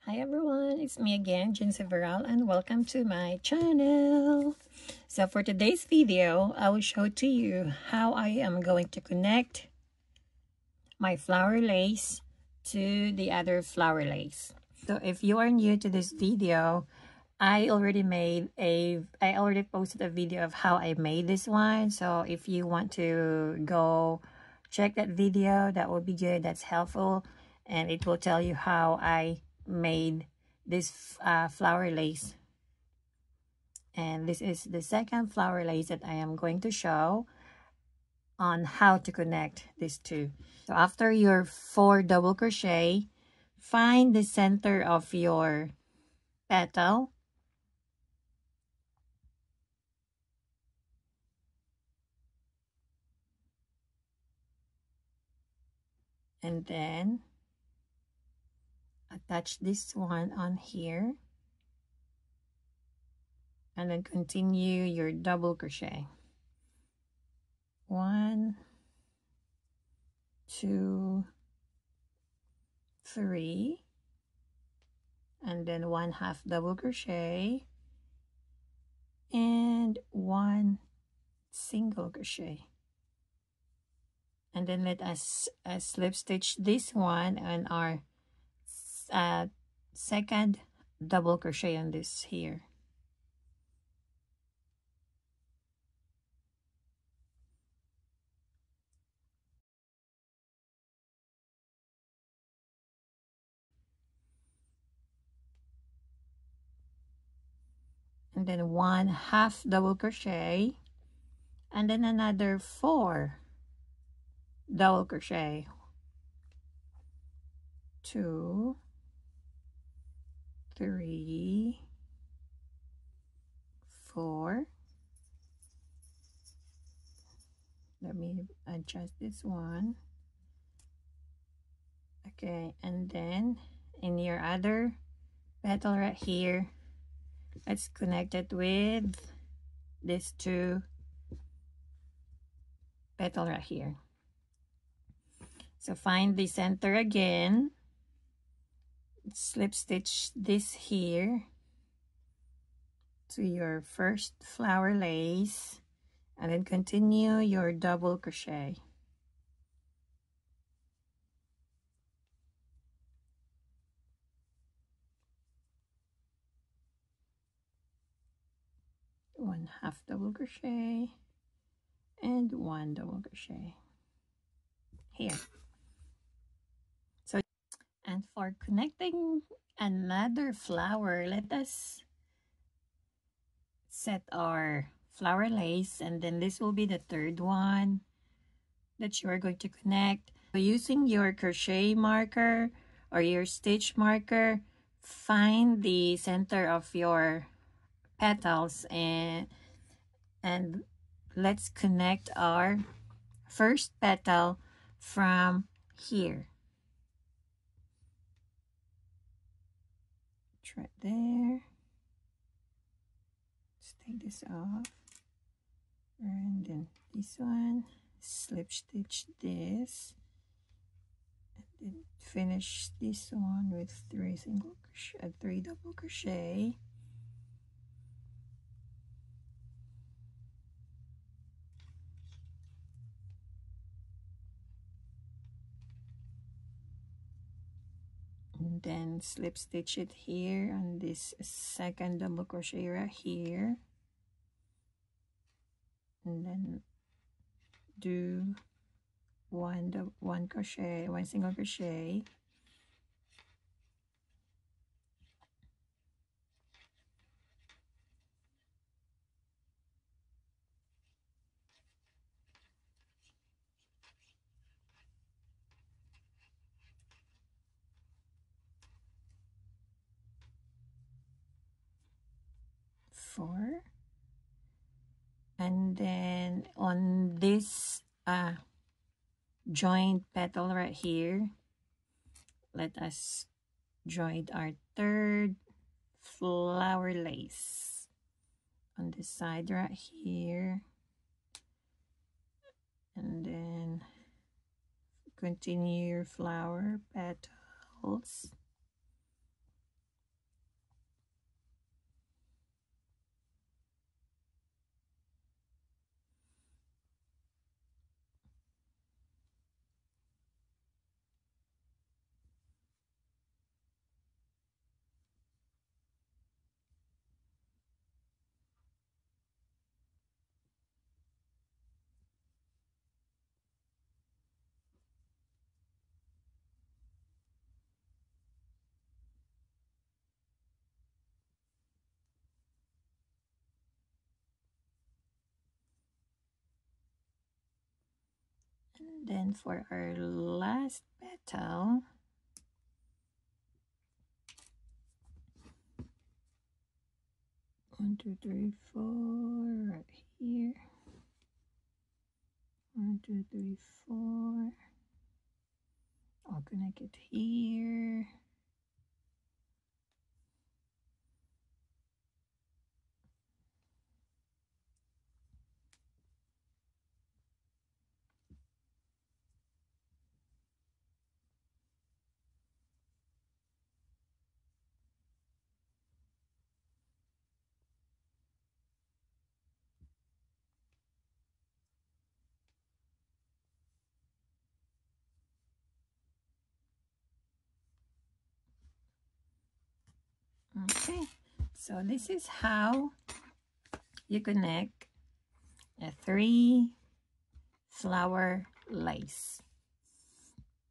Hi everyone, it's me again, Jeansy Veral, and welcome to my channel. So for today's video, I will show to you how I am going to connect my flower lace to the other flower lace. So if you are new to this video, I already posted a video of how I made this one. So if you want to go check that video, that would be good. That's helpful, and it will tell you how I made this flower lace. And this is the second flower lace that I am going to show on how to connect these two. So after your 4 double crochet, find the center of your petal, and then attach this one on here, and then continue your double crochet. 1, 2, 3, and then 1/2 double crochet and 1 single crochet, and then let us slip stitch this one on our second double crochet on this here. And then 1/2 double crochet, and then another 4 double crochet. 2, 3, 4. Let me adjust this one. Okay, and then in your other petal right here, let's connect it with these 2 petal right here. So find the center again, slip stitch this here to your first flower lace, and then continue your double crochet. One half double crochet and 1 double crochet here. So, and for connecting another flower, let us set our flower lace, and then this will be the third one that you are going to connect. So using your crochet marker or your stitch marker, find the center of your petals, and let's connect our first petal from here. It's right there. Let's take this off, and then this one, slip stitch this, and then finish this one with 3 double crochet. And then slip stitch it here on this second double crochet right here, and then do one single crochet, four, and then on this joined petal right here, let us join our third flower lace on this side right here, and then continue your flower petals. And then for our last petal, one, two, three, four, right here. 1, 2, 3, 4. I'll connect it here. Okay, so this is how you connect a 3-flower lace.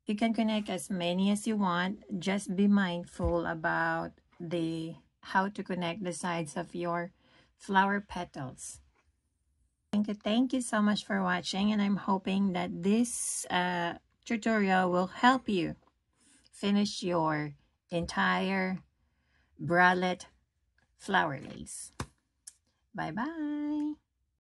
You can connect as many as you want. Just be mindful about how to connect the sides of your flower petals. Thank you so much for watching, and I'm hoping that this tutorial will help you finish your entire bralette flower lace. Bye bye.